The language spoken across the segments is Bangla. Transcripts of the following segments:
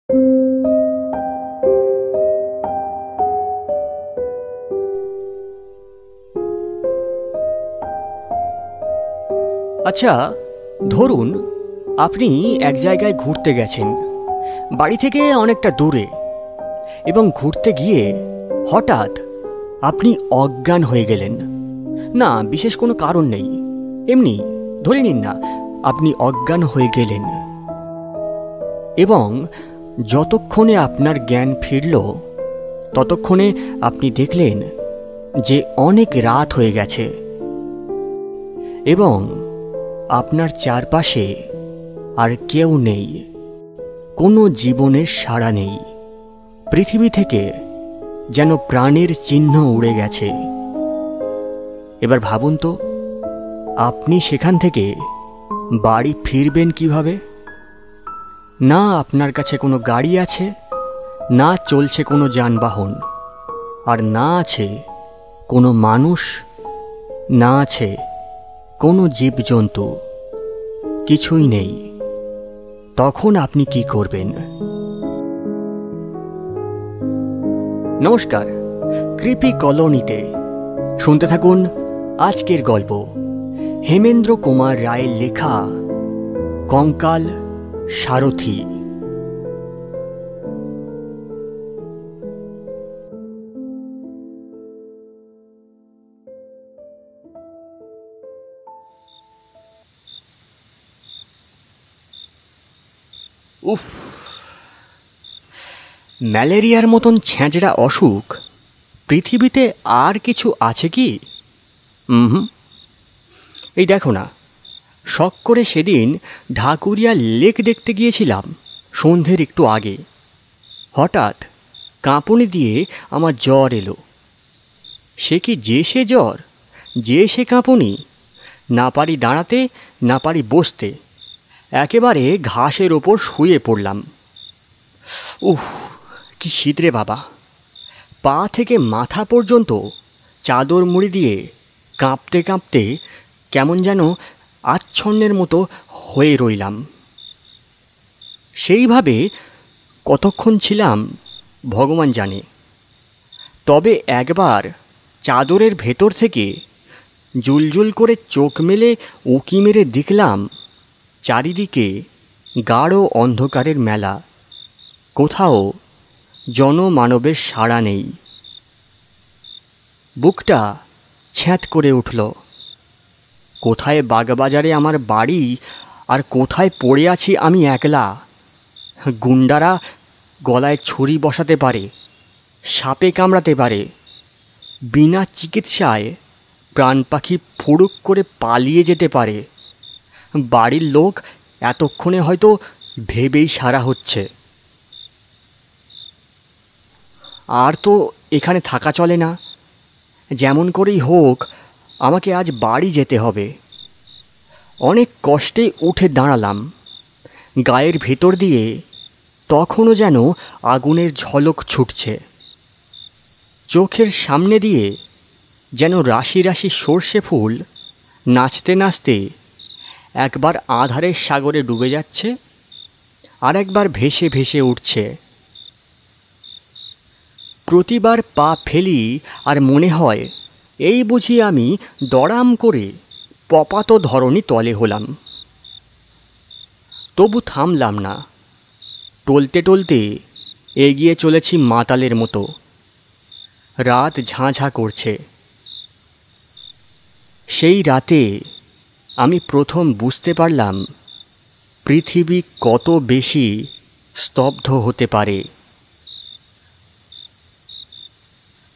আচ্ছা, ধরুন আপনি এক জায়গায় ঘুরতে গেছেন, বাড়ি থেকে অনেকটা দূরে, এবং ঘুরতে গিয়ে হঠাৎ আপনি অজ্ঞান হয়ে গেলেন। না, বিশেষ কোনো কারণ নেই, এমনি ধরে নিন না আপনি অজ্ঞান হয়ে গেলেন। এবং যতক্ষণে আপনার জ্ঞান ফিরল ততক্ষণে আপনি দেখলেন যে অনেক রাত হয়ে গেছে এবং আপনার চারপাশে আর কেউ নেই, কোনো জীবনের সাড়া নেই। পৃথিবী থেকে যেন প্রাণের চিহ্ন উড়ে গেছে। এবার ভাবুন তো, আপনি সেখান থেকে বাড়ি ফিরবেন কিভাবে? না আপনার কাছে কোনো গাড়ি আছে, না চলছে কোনো যানবাহন, আর না আছে কোনো মানুষ, না আছে কোনো জীবজন্তু, কিছুই নেই। তখন আপনি কি করবেন? নমস্কার, ক্রিপি কলোনিতে শুনতে থাকুন আজকের গল্প, হেমেন্দ্র কুমার রায়ের লেখা কঙ্কাল সারথি। উফ, ম্যালেরিয়ার মতন ছ্যাঁচড়া অসুখ পৃথিবীতে আর কিছু আছে কি? এই দেখো না, শখ করে সেদিন ঢাকুরিয়া লেক দেখতে গিয়েছিলাম সন্ধ্যের একটু আগে। হঠাৎ কাঁপুনি দিয়ে আমার জ্বর এলো। সে কি যে সে জ্বর, যে সে কাঁপুনি! না পারি দাঁড়াতে, না পারি বসতে, একেবারে ঘাসের ওপর শুয়ে পড়লাম। উফ, কি শীত রে বাবা! পা থেকে মাথা পর্যন্ত চাদর মুড়ি দিয়ে কাঁপতে কাঁপতে কেমন যেন আচ্ছন্নের মতো হয়ে রইলাম। সেইভাবে কতক্ষণ ছিলাম ভগবান জানে। তবে একবার চাদরের ভেতর থেকে জুলজুল করে চোখ মেলে উঁকি মেরে দেখলাম চারিদিকে গাঢ় অন্ধকারের মেলা, কোথাও জনমানবের সাড়া নেই। বুকটা ছ্যাঁত করে উঠল। কোথায় বাগবাজারে আমার বাড়ি, আর কোথায় পড়ে আছি আমি একলা। গুন্ডারা গলায় ছুরি বসাতে পারে, সাপে কামড়াতে পারে, বিনা চিকিৎসায় প্রাণ পাখি ফুড়ুক করে পালিয়ে যেতে পারে। বাড়ির লোক এতক্ষণে হয়তো ভেবেই সারা হচ্ছে, আর তো এখানে থাকা চলে না, যেমন করেই হোক আমাকে আজ বাড়ি যেতে হবে। অনেক কষ্টে উঠে দাঁড়ালাম। গায়ের ভেতর দিয়ে তখনও যেন আগুনের ঝলক ছুটছে। চোখের সামনে দিয়ে যেন রাশি রাশি সর্ষে ফুল নাচতে নাচতে একবার আঁধারের সাগরে ডুবে যাচ্ছে, আর একবার ভেসে ভেসে উঠছে। প্রতিবার পা ফেলি আর মনে হয় এই বুঝি আমি দড়াম করে পপাত ধরণী তলে হলাম। তবু থামলাম না, টলতে টলতে এগিয়ে চলেছি মাতালের মতো। রাত ঝাঁঝা করছে। সেই রাতে আমি প্রথম বুঝতে পারলাম পৃথিবী কত বেশি স্তব্ধ হতে পারে।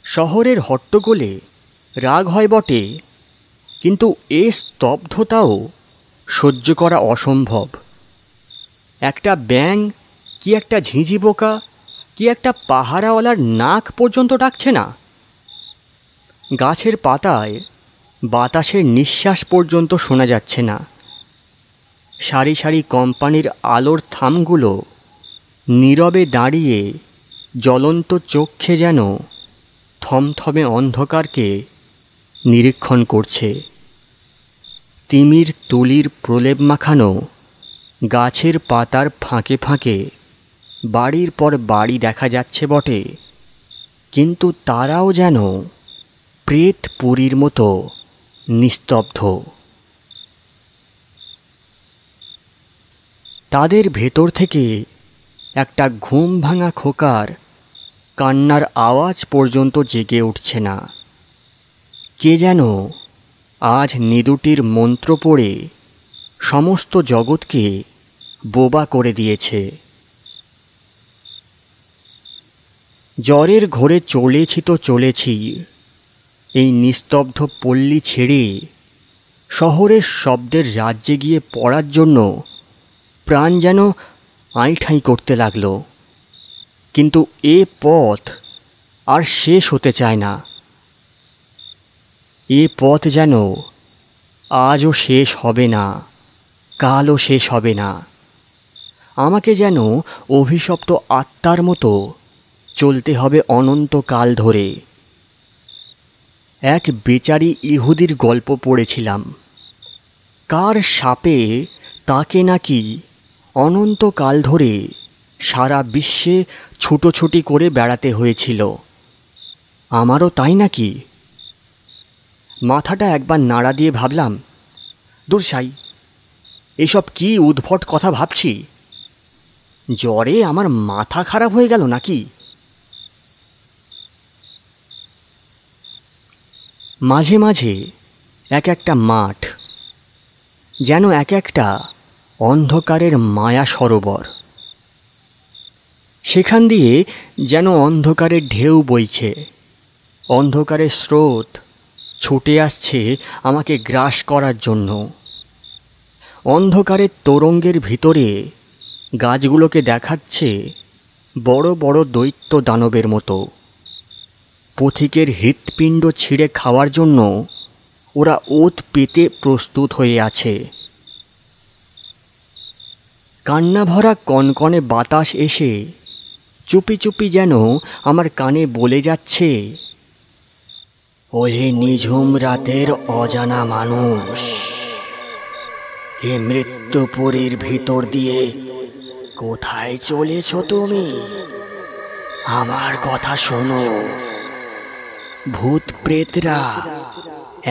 শহরের হট্টগোলে রাগ হয় বটে, কিন্তু এ স্তব্ধতাও সহ্য করা অসম্ভব। একটা ব্যাঙ কি একটা ঝিঁঝি পোকা কি একটা পাহারাওয়ালার নাক পর্যন্ত ডাকছে না। গাছের পাতায় বাতাসের নিঃশ্বাস পর্যন্ত শোনা যাচ্ছে না। সারি সারি কোম্পানির আলোর থামগুলো নীরবে দাঁড়িয়ে জ্বলন্ত চক্ষে যেন থমথমে অন্ধকারকে নিরীক্ষণ করছে। তিমির তুলির প্রলেপ মাখানো গাছের পাতার ফাঁকে ফাঁকে বাড়ির পর বাড়ি দেখা যাচ্ছে বটে, কিন্তু তারাও যেন প্রেত পুরীর মতো নিস্তব্ধ। তাদের ভেতর থেকে একটা ঘুম ভাঙা খোকার কান্নার আওয়াজ পর্যন্ত জেগে উঠছে না। কে যেন আজ নিদুটির মন্ত্র পড়ে সমস্ত জগৎকে বোবা করে দিয়েছে। জ্বরের ঘোরে চলেছি তো চলেছি, এই নিস্তব্ধ পল্লী ছেড়ে শহরের শব্দের রাজ্যে গিয়ে পড়ার জন্য প্রাণ যেন আইঠাই করতে লাগলো। কিন্তু এ পথ আর শেষ হতে চায় না। এ পথ যেন আজও শেষ হবে না, কালও শেষ হবে না। আমাকে যেন অভিশপ্ত আত্মার মতো চলতে হবে অনন্তকাল ধরে। এক বেচারি ইহুদির গল্প পড়েছিলাম। কার শাপে তাকে নাকি অনন্তকাল ধরে সারা বিশ্বে ছুটোছুটি করে বেড়াতে হয়েছিল। আমারও তাই নাকি? মাথাটা একবার নাড়া দিয়ে ভাবলাম, দূর সাই, এসব কি উদ্ভট কথা ভাবছি। জ্বরে আমার মাথা খারাপ হয়ে গেল নাকি? মাঝে মাঝে এক একটা মাঠ যেন এক একটা অন্ধকারের মায়া সরোবর। সেখান দিয়ে যেন অন্ধকারের ঢেউ বইছে, অন্ধকারের স্রোত ছুটে আসছে আমাকে গ্রাস করার জন্য। অন্ধকারের তরঙ্গের ভিতরে গাছগুলোকে দেখাচ্ছে বড় বড় দৈত্য দানবের মতো। পথিকের হৃৎপিণ্ড ছিঁড়ে খাওয়ার জন্য ওরা ওত পেতে প্রস্তুত হয়ে আছে। কান্নাভরা কনকনে বাতাস এসে চুপি চুপি যেন আমার কানে বলে যাচ্ছে, ওহে নিঝুম রাতের অজানা মানুষ, এ মৃত্যুপুরীর ভিতর দিয়ে কোথায় চলেছ তুমি? আমার কথা শোনো। ভূত প্রেতরা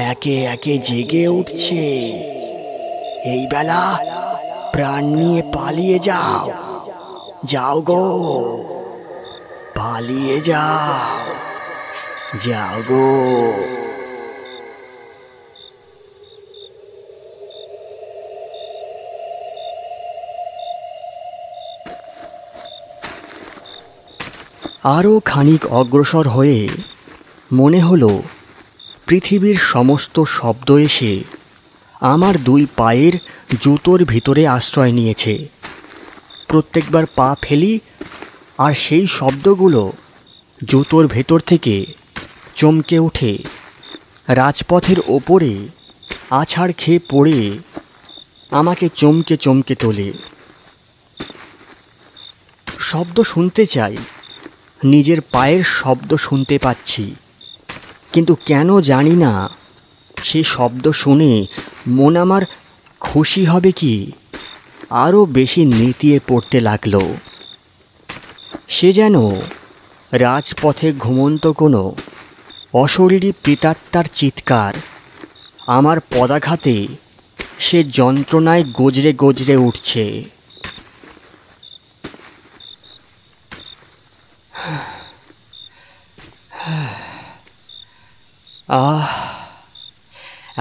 একে একে জেগে উঠছে। এই বেলা প্রাণ নিয়ে পালিয়ে যাও, যাও গো, পালিয়ে যাও, যাও গো। আরও খানিক অগ্রসর হয়ে মনে হলো পৃথিবীর সমস্ত শব্দ এসে আমার দুই পায়ের জুতোর ভিতরে আশ্রয় নিয়েছে। প্রত্যেকবার পা ফেলি আর সেই শব্দগুলো জুতোর ভেতর থেকে চমকে ওঠে, রাজপথের ওপরে আছাড় খেয়ে পড়ে আমাকে চমকে চমকে তোলে। শব্দ শুনতে চাই, নিজের পায়ের শব্দ শুনতে পাচ্ছি, কিন্তু কেন জানি না সে শব্দ শুনে মন আমার খুশি হবে কি আরও বেশি নেতিয়ে পড়তে লাগলো। সে যেন রাজপথে ঘুমন্ত কোনো অশরীরী প্রেতাত্মার চিৎকার। আমার পদাঘাতে সে যন্ত্রণায় গজরে গজরে উঠছে।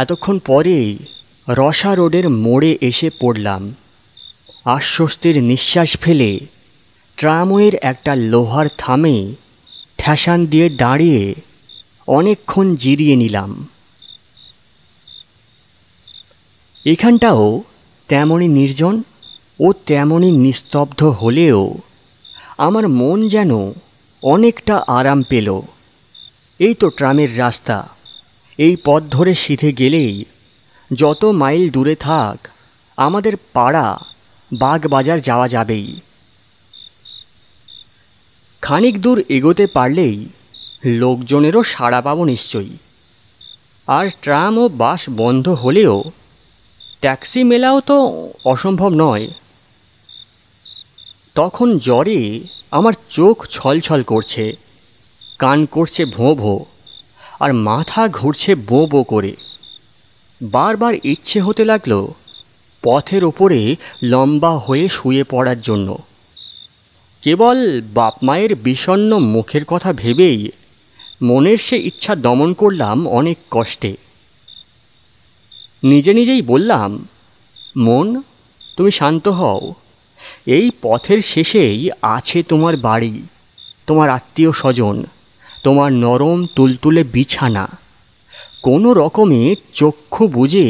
এতক্ষণ পরেই রসা রোডের মোড়ে এসে পড়লাম। আশ্বস্তির নিঃশ্বাস ফেলে ট্রামওয়ের একটা লোহার থামে ঠ্যাসান দিয়ে দাঁড়িয়ে অনেকক্ষণ জিরিয়ে নিলাম। এখানটাও তেমনই নির্জন ও তেমনই নিস্তব্ধ হলেও আমার মন যেন অনেকটা আরাম পেল। এই তো ট্রামের রাস্তা, এই পথ ধরে সিধে গেলেই যত মাইল দূরে থাক আমাদের পাড়া বাগবাজার যাওয়া যাবেই। খানিক দূর এগোতে পারলেই লোকজনেরও সাড়া পাবো নিশ্চয়ই। আর ট্রাম ও বাস বন্ধ হলেও ট্যাক্সি মেলাও তো অসম্ভব নয়। তখন জ্বরে আমার চোখ ছলছল করছে, কান করছে ভোঁ ভোঁ, আর মাথা ঘুরছে বো বো করে। বারবার ইচ্ছে হতে লাগলো পথের ওপরে লম্বা হয়ে শুয়ে পড়ার জন্য। কেবল বাপ মায়ের বিষণ্ণ মুখের কথা ভেবেই মনের সে ইচ্ছা দমন করলাম অনেক কষ্টে। নিজে নিজেই বললাম, মন, তুমি শান্ত হও। এই পথের শেষেই আছে তোমার বাড়ি, তোমার আত্মীয় স্বজন, তোমার নরম তুলতুলে বিছানা। কোনো রকমে চক্ষু বুজে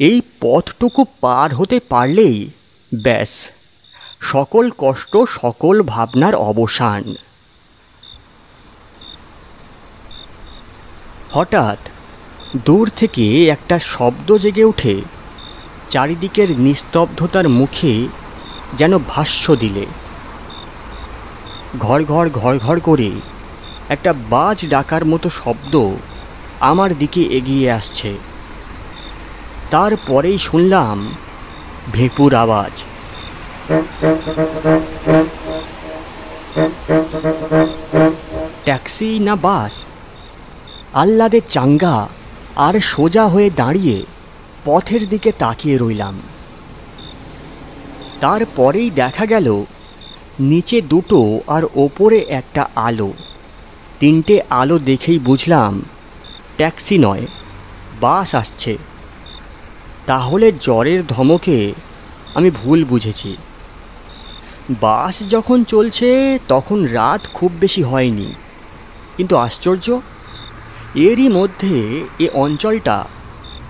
এই পথটুকু পার হতে পারলেই ব্যাস, সকল কষ্ট, সকল ভাবনার অবসান। হঠাৎ দূর থেকে একটা শব্দ জেগে ওঠে, চারিদিকের নিস্তব্ধতার মুখে যেন ভাষ্য দিলে। ঘড় ঘড় ঘড় ঘড় করে একটা বাজ ডাকার মতো শব্দ আমার দিকে এগিয়ে আসছে। তারপরেই শুনলাম ভেঁপুর আওয়াজ। ট্যাক্সি না বাস? আহ্লাদে চাঙ্গা আর সোজা হয়ে দাঁড়িয়ে পথের দিকে তাকিয়ে রইলাম। তারপরেই দেখা গেল নিচে দুটো আর ওপরে একটা আলো। তিনটে আলো দেখেই বুঝলাম ট্যাক্সি নয়, বাস আসছে। তাহলে জ্বরের ধমকে আমি ভুল বুঝেছি। বাস যখন চলছে তখন রাত খুব বেশি হয়নি, কিন্তু আশ্চর্য, এরই মধ্যে এ অঞ্চলটা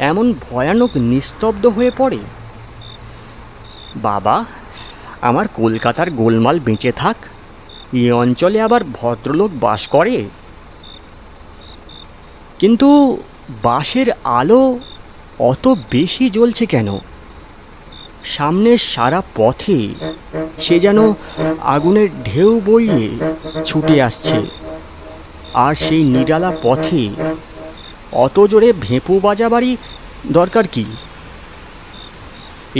এমন ভয়ানক নিস্তব্ধ হয়ে পড়ে। বাবা, আমার কলকাতার গোলমাল বেঁচে থাক, এ অঞ্চলে আবার ভদ্রলোক বাস করে। কিন্তু বাসের আলো অত বেশি জ্বলছে কেন? সামনের সারা পথে সে যেন আগুনের ঢেউ বইয়ে ছুটে আসছে। আর সেই নিরালা পথে অত জোরে ভেঁপু বাজাবারই দরকার কি?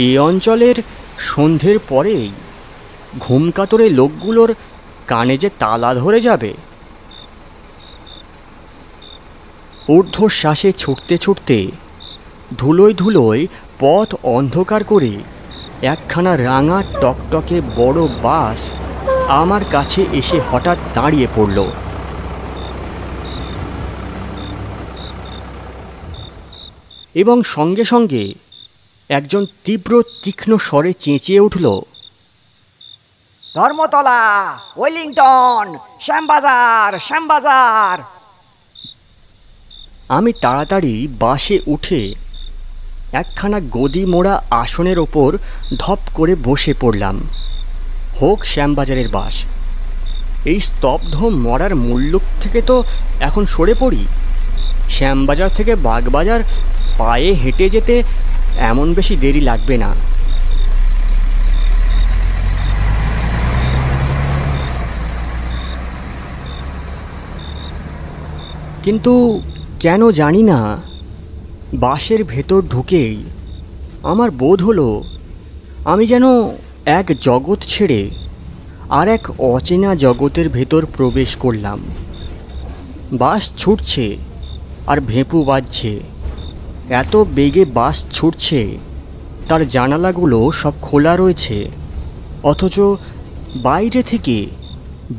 এই অঞ্চলের সন্ধ্যের পরেই ঘুমকাতরে লোকগুলোর কানে যে তালা ধরে যাবে। ঊর্ধ্বশ্বাসে ছুটতে ছুটতে ধুলোয় ধুলোয় পথ অন্ধকার করে একখানা রাঙা টকটকে বড় বাস আমার কাছে এসে হঠাৎ দাঁড়িয়ে পড়ল। এবং সঙ্গে সঙ্গে একজন তীব্র তীক্ষ্ণ স্বরে চেঁচিয়ে উঠল, ধর্মতলা, ওয়েলিংটন, শ্যামবাজার, শ্যামবাজার। আমি তাড়াতাড়ি বাসে উঠে একখানা গদি মোড়া আসনের ওপর ধপ করে বসে পড়লাম। হোক শ্যামবাজারের বাস। এই স্তব্ধ মরার মুল্লুক থেকে তো এখন সরে পড়ি। শ্যামবাজার থেকে বাগবাজার পায়ে হেঁটে যেতে এমন বেশি দেরি লাগবে না। কিন্তু কেন জানি না, বাসের ভেতর ঢুকেই আমার বোধ হলো আমি যেন এক জগৎ ছেড়ে আর এক অচেনা জগতের ভেতর প্রবেশ করলাম। বাস ছুটছে আর ভেঁপু বাজছে। এত বেগে বাস ছুটছে, তার জানালাগুলো সব খোলা রয়েছে, অথচ বাইরে থেকে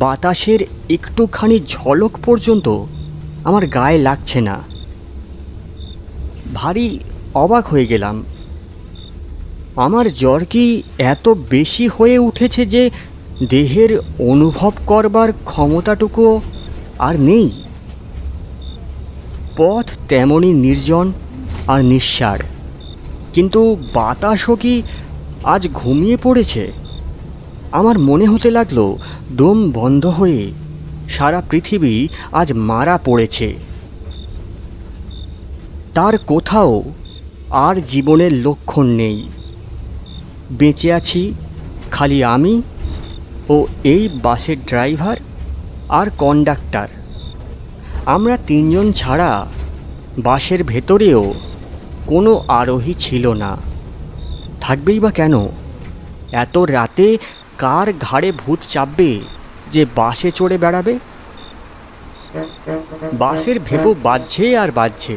বাতাসের একটুখানি ঝলক পর্যন্ত আমার গায়ে লাগছে না। ভারী অবাক হয়ে গেলাম। আমার জ্বর কি এত বেশি হয়ে উঠেছে যে দেহের অনুভব করবার ক্ষমতাটুকু আর নেই? পথ তেমনই নির্জন আর নিঃসার, কিন্তু বাতাসও কি আজ ঘুমিয়ে পড়েছে? আমার মনে হতে লাগলো দম বন্ধ হয়ে সারা পৃথিবী আজ মারা পড়েছে। তার কোথাও আর জীবনের লক্ষণ নেই। বেঁচে আছি খালি আমি ও এই বাসের ড্রাইভার আর কন্ডাক্টর। আমরা তিনজন ছাড়া বাসের ভেতরেও কোনো আরোহী ছিল না। থাকবেই বা কেন? এত রাতে কার ঘাড়ে ভূত চাপবে যে বাসে চড়ে বেড়াবে? বাসের ভেপো বাজছে আর বাজছে,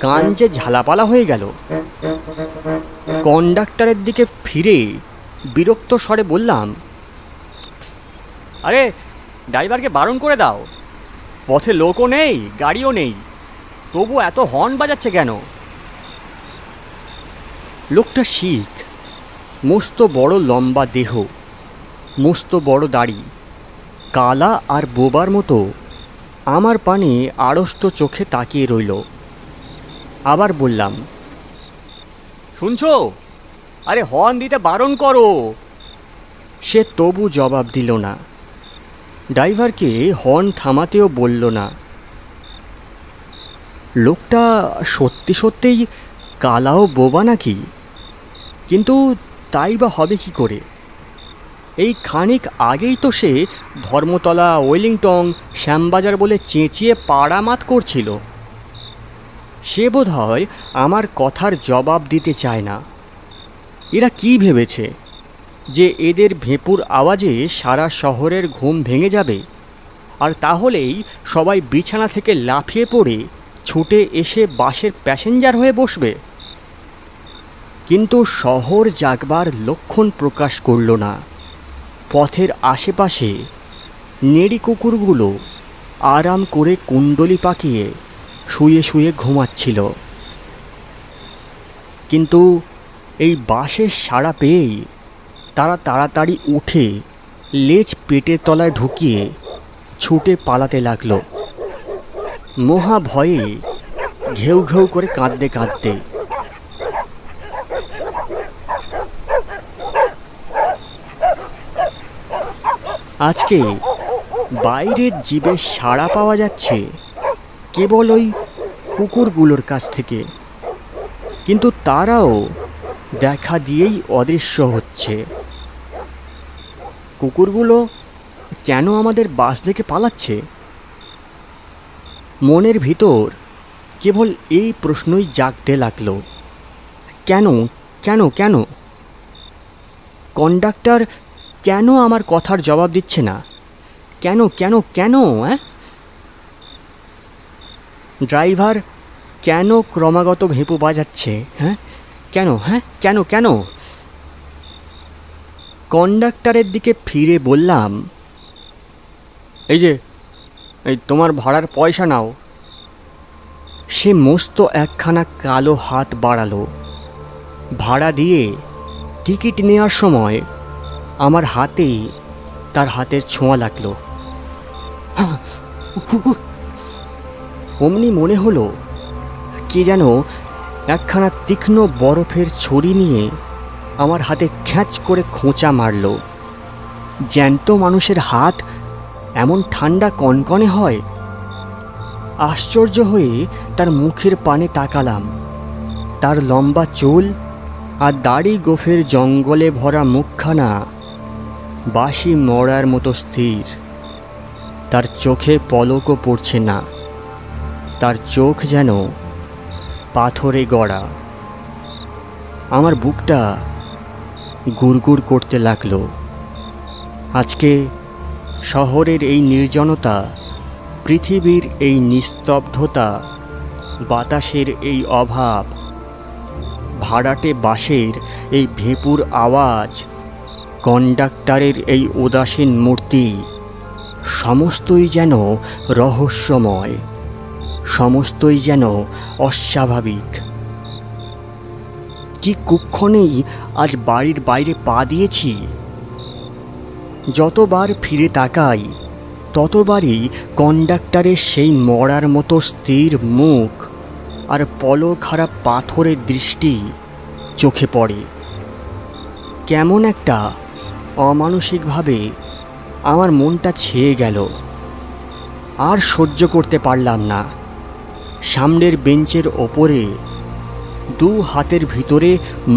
কান যে ঝালাপালা হয়ে গেল। কন্ডাক্টরের দিকে ফিরে বিরক্ত স্বরে বললাম, আরে ড্রাইভারকে বারণ করে দাও, পথে লোকও নেই গাড়িও নেই, তবু এত হর্ন বাজাচ্ছে কেন? লোকটা শিখ, মস্ত বড় লম্বা দেহ, মস্ত বড় দাড়ি, কালা আর বোবার মতো আমার পানে আড়ষ্ট চোখে তাকিয়ে রইল। আবার বললাম, শুনছো? আরে হর্ন দিতে বারণ করো। সে তবু জবাব দিল না, ড্রাইভারকে হর্ন থামাতেও বলল না। লোকটা সত্যি সত্যিই কালাও বোবা নাকি? কিন্তু তাই বা হবে কি করে? এই খানিক আগেই তো সে ধর্মতলা, ওয়েলিংটন, শ্যামবাজার বলে চেঁচিয়ে পাড়ামাত করছিল। সে বোধহয় আমার কথার জবাব দিতে চায় না। এরা কি ভেবেছে যে এদের ভেঁপুর আওয়াজে সারা শহরের ঘুম ভেঙে যাবে, আর তাহলেই সবাই বিছানা থেকে লাফিয়ে পড়ে ছুটে এসে বাসের প্যাসেঞ্জার হয়ে বসবে? কিন্তু শহর জাগবার লক্ষণ প্রকাশ করল না। পথের আশেপাশে নেড়ি কুকুরগুলো আরাম করে কুণ্ডলি পাকিয়ে শুয়ে শুয়ে ঘুমাচ্ছিল। কিন্তু এই বাসের সাড়া পেয়েই তারা তাড়াতাড়ি উঠে লেজ পেটের তলায় ঢুকিয়ে ছুটে পালাতে লাগলো, মহা ভয়ে ঘেউ ঘেউ করে কাঁদতে কাঁদতে। আজকে বাইরের জীবের সাড়া পাওয়া যাচ্ছে কেবল ওই কুকুরগুলোর কাছ থেকে, কিন্তু তারাও দেখা দিয়েই অদৃশ্য হচ্ছে। কুকুরগুলো কেন আমাদের বাস দেখে পালাচ্ছে? মনের ভিতর কেবল এই প্রশ্নই জাগতে লাগলো, কেন কেন কেন? কন্ডাক্টর কেন আমার কথার জবাব দিচ্ছে না? কেন কেন কেন? ড্রাইভার কেন ক্রমাগত ভেঁপু বাজাচ্ছে? কেন? কেন কেন? কন্ডাক্টরের দিকে ফিরে বললাম, এই যে এই তোমার ভাড়ার পয়সা নাও। সে মস্ত একখানা কালো হাত বাড়ালো। ভাড়া দিয়ে টিকিট নেওয়ার সময় আমার হাতেই তার হাতের ছোঁয়া লাগলো। অমনি মনে হলো কে যেন একখানা তীক্ষ্ণ বরফের ছড়ি নিয়ে আমার হাতে খ্যাঁচ করে খোঁচা মারল। জ্যান্ত মানুষের হাত এমন ঠান্ডা কনকনে হয়? আশ্চর্য হয়ে তার মুখের পানে তাকালাম। তার লম্বা চুল আর দাড়ি গোফের জঙ্গলে ভরা মুখখানা বাসি মরার মতো স্থির। তার চোখে পলকও পড়ছে না, তার চোখ যেন পাথরে গড়া। আমার বুকটা গুড়গুড় করতে লাগলো। আজকে শহরের এই নির্জনতা, পৃথিবীর এই নিস্তব্ধতা, বাতাসের এই অভাব, ভাড়াটে বাসের এই ভেঁপুর আওয়াজ, কন্ডাক্টরের এই উদাসীন মূর্তি, সমস্তই যেন রহস্যময়, সমস্তই যেন অস্বাভাবিক। কি কুক্ষণেই আজ বাড়ির বাইরে পা দিয়েছি। যতবার ফিরে তাকাই ততবারই কন্ডাক্টরের সেই মরার মতো স্থির মুখ আর পলকহারা পাথরের দৃষ্টি চোখে পড়ে। কেমন একটা অমানসিকভাবে আমার মনটা ছেয়ে গেল। আর সহ্য করতে পারলাম না। সামনের বেঞ্চের ওপরে দু হাতের ভিতরে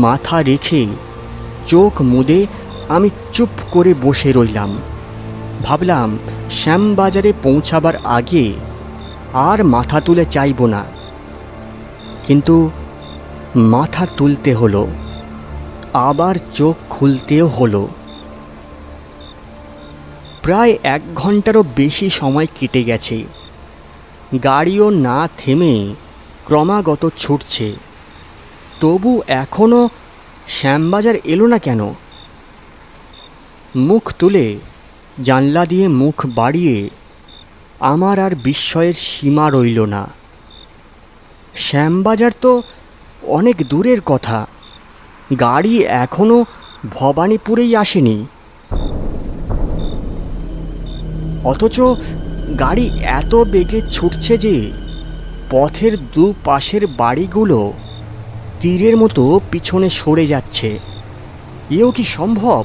মাথা রেখে চোখ মুদে আমি চুপ করে বসে রইলাম। ভাবলাম শ্যামবাজারে পৌঁছাবার আগে আর মাথা তুলে চাইব না, কিন্তু মাথা তুলতে হলো, আবার চোখ খুলতেও হলো। প্রায় 1 ঘন্টারও বেশি সময় কেটে গেছে। গাড়িও না থেমে ক্রমাগত ছুটছে, তবু এখনও শ্যামবাজার এলো না কেন? মুখ তুলে জানলা দিয়ে মুখ বাড়িয়ে আমার আর বিস্ময়ের সীমা রইল না। শ্যামবাজার তো অনেক দূরের কথা, গাড়ি এখনও ভবানীপুরেই আসেনি। অথচ গাড়ি এত বেগে ছুটছে যে পথের দুপাশের বাড়িগুলো তীরের মতো পিছনে সরে যাচ্ছে। এও কি সম্ভব?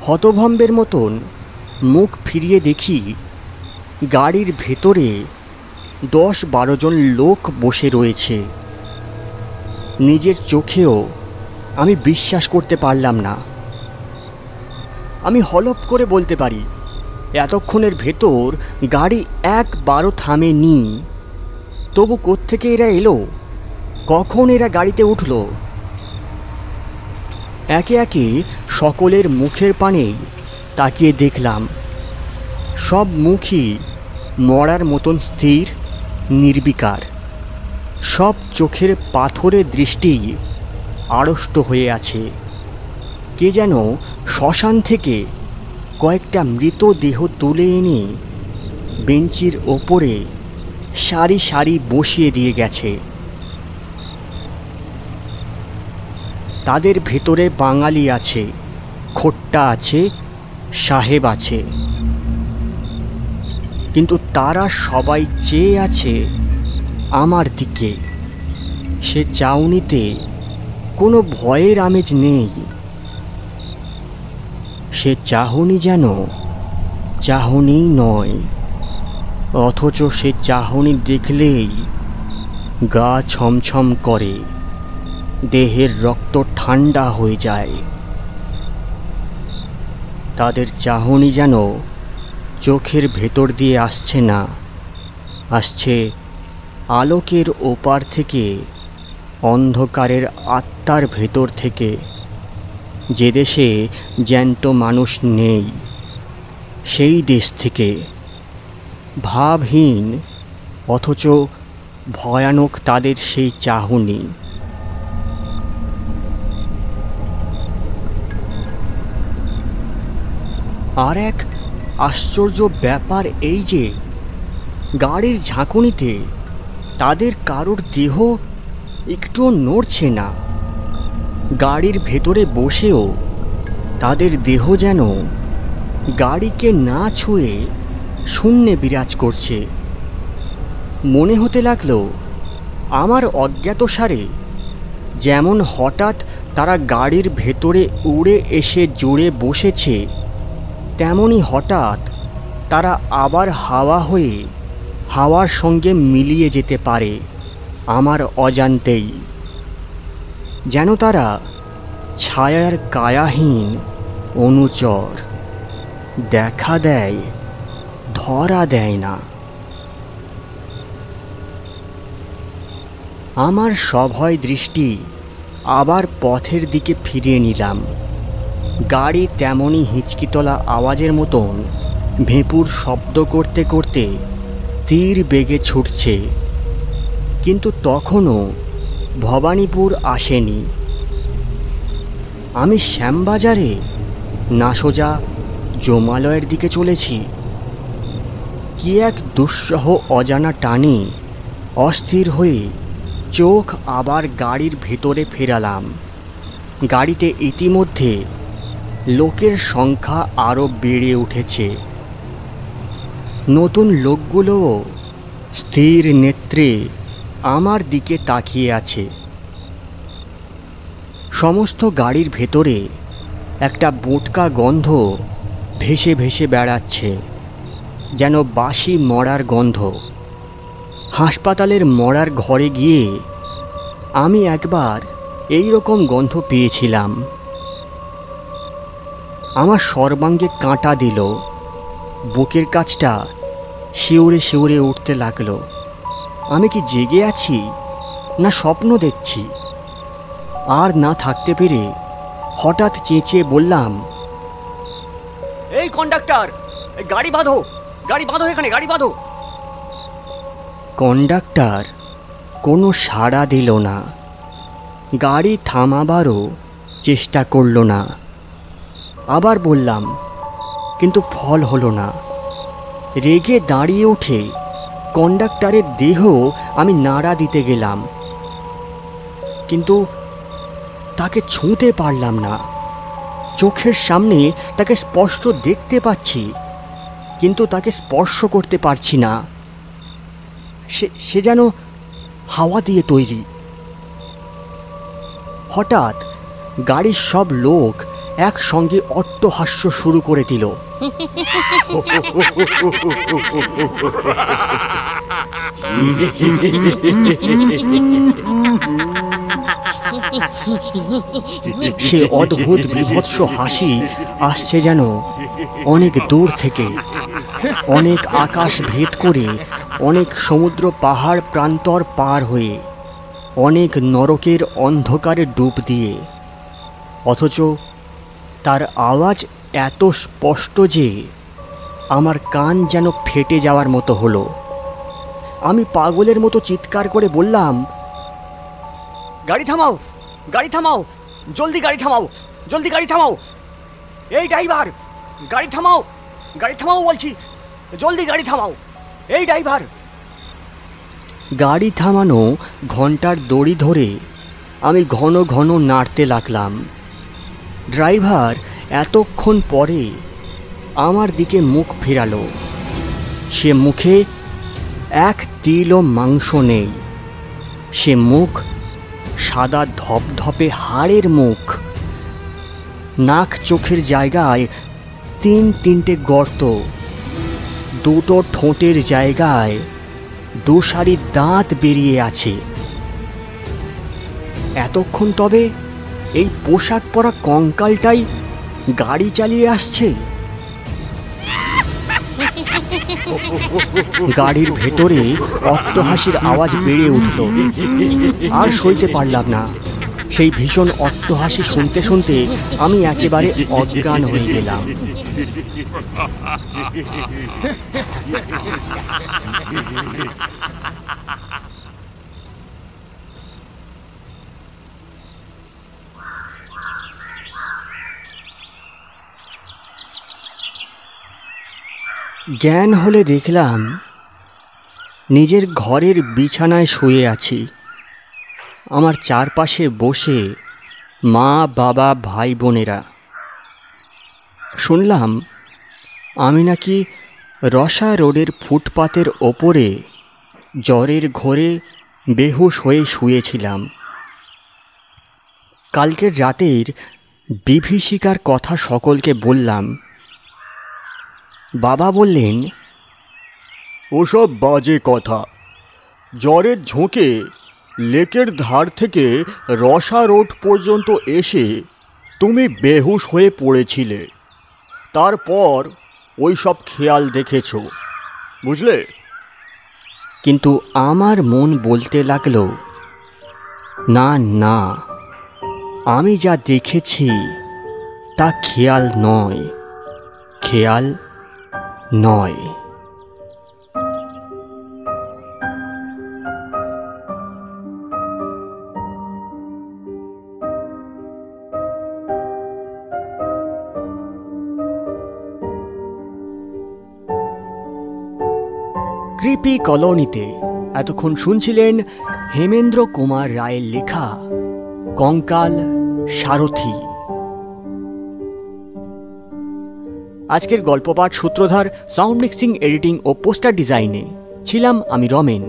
হতভম্বের মতন মুখ ফিরিয়ে দেখি গাড়ির ভেতরে 10-12 জন লোক বসে রয়েছে। নিজের চোখেও আমি বিশ্বাস করতে পারলাম না। আমি হলপ করে বলতে পারি, এতক্ষণের ভেতর গাড়ি একবারও থামেনি। তবু কোত্থেকে এরা এলো? কখন এরা গাড়িতে উঠল? একে একে সকলের মুখের পানে তাকিয়ে দেখলাম, সব মুখই মরার মতন স্থির, নির্বিকার। সব চোখের পাথরের দৃষ্টি আড়ষ্ট হয়ে আছে। কে যেন শ্মশান থেকে কয়েকটা মৃতদেহ তুলে এনে বেঞ্চির ওপরে সারি সারি বসিয়ে দিয়ে গেছে। তাদের ভেতরে বাঙালি আছে, খোট্টা আছে, সাহেব আছে, কিন্তু তারা সবাই চেয়ে আছে আমার দিকে। সে চাউনিতে কোনো ভয়ের আমেজ নেই। সে চাহনি যেন চাহনি নয়, অথচ সে চাহনি দেখলেই গা ছমছম করে, দেহের রক্ত ঠান্ডা হয়ে যায়। তাদের চাহনি যেন চোখের ভেতর দিয়ে আসছে না, আসছে আলোকের ওপার থেকে, অন্ধকারের আত্মার ভেতর থেকে, যে দেশে জ্যান্ত মানুষ নেই সেই দেশ থেকে। ভাবহীন অথচ ভয়ানক তাদের সেই চাহনি। আর এক আশ্চর্য ব্যাপার এই যে গাড়ির ঝাঁকুনিতে তাদের কারোর দেহ একটুও নড়ছে না। গাড়ির ভেতরে বসেও তাদের দেহ যেন গাড়িকে না ছুঁয়ে শূন্যে বিরাজ করছে। মনে হতে লাগলো আমার অজ্ঞাতসারে যেমন হঠাৎ তারা গাড়ির ভেতরে উড়ে এসে জুড়ে বসেছে, তেমনি হঠাৎ তারা আবার হাওয়া হয়ে হাওয়ার সঙ্গে মিলিয়ে যেতে পারে আমার অজান্তেই। যেন তারা ছায়ার কায়াহীন অনুচর, দেখা দেয় ধরা দেয় না। আমার সভয় দৃষ্টি আবার পথের দিকে ফিরিয়ে নিলাম। গাড়ি তেমনই হিচকিতলা আওয়াজের মতন ভেঁপুর শব্দ করতে করতে তীর বেগে ছুটছে, কিন্তু তখনও ভবানীপুর আসেনি। আমি শ্যামবাজারে না সোজা জমালয়ের দিকে চলেছি? কি এক দুঃসহ অজানা টানে অস্থির হয়ে চোখ আবার গাড়ির ভেতরে ফেরালাম। গাড়িতে ইতিমধ্যে লোকের সংখ্যা আরও বেড়ে উঠেছে। নতুন লোকগুলোও স্থির নেত্রে আমার দিকে তাকিয়ে আছে। সমস্ত গাড়ির ভেতরে একটা বোটকা গন্ধ ভেসে ভেসে বেড়াচ্ছে, যেন বাসি মরার গন্ধ। হাসপাতালের মরার ঘরে গিয়ে আমি একবার এই রকম গন্ধ পেয়েছিলাম। আমার সর্বাঙ্গে কাঁটা দিল, বুকের কাছটা শিউরে শিউরে উঠতে লাগলো। আমি কি জেগে আছি না স্বপ্ন দেখছি? আর না থাকতে পেরে হঠাৎ চেঁচিয়ে বললাম, এই কন্ডাক্টর, গাড়ি বাঁধো, গাড়ি বাঁধো, এখানে গাড়ি বাঁধো। কন্ডাক্টর কোনো সাড়া দিল না, গাড়ি থামাবারও চেষ্টা করল না। আবার বললাম, কিন্তু ফল হলো না। রেগে দাঁড়িয়ে উঠে কন্ডাক্টরের দেহ আমি নাড়া দিতে গেলাম, কিন্তু তাকে ছুঁতে পারলাম না। চোখের সামনে তাকে স্পষ্ট দেখতে পাচ্ছি, কিন্তু তাকে স্পর্শ করতে পারছি না। সে যেন হাওয়া দিয়ে তৈরি। হঠাৎ গাড়ির সব লোক একসঙ্গে অট্টহাস্য শুরু করে দিল। সে অদ্ভুত বিভৎস হাসি আসছে যেন অনেক দূর থেকে, অনেক আকাশ ভেদ করে, অনেক সমুদ্র পাহাড় প্রান্তর পার হয়ে, অনেক নরকের অন্ধকারে ডুব দিয়ে। অথচ তার আওয়াজ এত স্পষ্ট যে আমার কান যেন ফেটে যাওয়ার মতো হলো। আমি পাগলের মতো চিৎকার করে বললাম, গাড়ি থামাও, গাড়ি থামাও, জলদি গাড়ি থামাও, জলদি গাড়ি থামাও। এই ড্রাইভার, গাড়ি থামাও, গাড়ি থামাও বলছি, জলদি গাড়ি থামাও। এই ড্রাইভার। গাড়ি থামানো ঘন্টার দড়ি ধরে আমি ঘন ঘন নাড়তে লাগলাম। ড্রাইভার এতক্ষণ পরে আমার দিকে মুখ ফেরালো। সে মুখে এক তিলও মাংস নেই। সে মুখ সাদা ধপধপে হাড়ের মুখ। নাক চোখের জায়গায় তিনটে গর্ত, দুটো ঠোঁটের জায়গায় দুসারি দাঁত বেরিয়ে আছে। এতক্ষণ তবে এই পোশাক পরা কঙ্কালটাই গাড়ি চালিয়ে আসছে। গাড়ির ভেতরে অট্টহাসির আওয়াজ বেড়ে উঠল। আর সইতে পারলাম না। সেই ভীষণ অট্টহাসি শুনতে শুনতে আমি একেবারে অজ্ঞান হয়ে গেলাম। জ্ঞান হলে দেখলাম নিজের ঘরের বিছানায় শুয়ে আছি। আমার চারপাশে বসে মা, বাবা, ভাই বোনেরা। শুনলাম আমি নাকি রসা রোডের ফুটপাতের ওপরে জ্বরের ঘোরে বেহুশ হয়ে শুয়েছিলাম। কালকের রাতের বিভীষিকার কথা সকলকে বললাম। বাবা বললেন, ওসব বাজে কথা। জ্বরের ঝোঁকে লেকের ধার থেকে রসা রোড পর্যন্ত এসে তুমি বেহুশ হয়ে পড়েছিলে। তারপর ওই সব খেয়াল দেখেছ, বুঝলে? কিন্তু আমার মন বলতে লাগলো, না না, আমি যা দেখেছি তা খেয়াল নয়, খেয়াল নয়। ক্রিপি কলোনিতে এতক্ষণ শুনছিলেন হেমেন্দ্র কুমার রায়ের লেখা কঙ্কাল সারথি। আজকের গল্পপাঠ সূত্রধার, সাউন্ড মিক্সিং, এডিটিং ও পোস্টার ডিজাইনে ছিলাম আমি রমেন।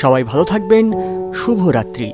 সবাই ভালো থাকবেন। শুভরাত্রি।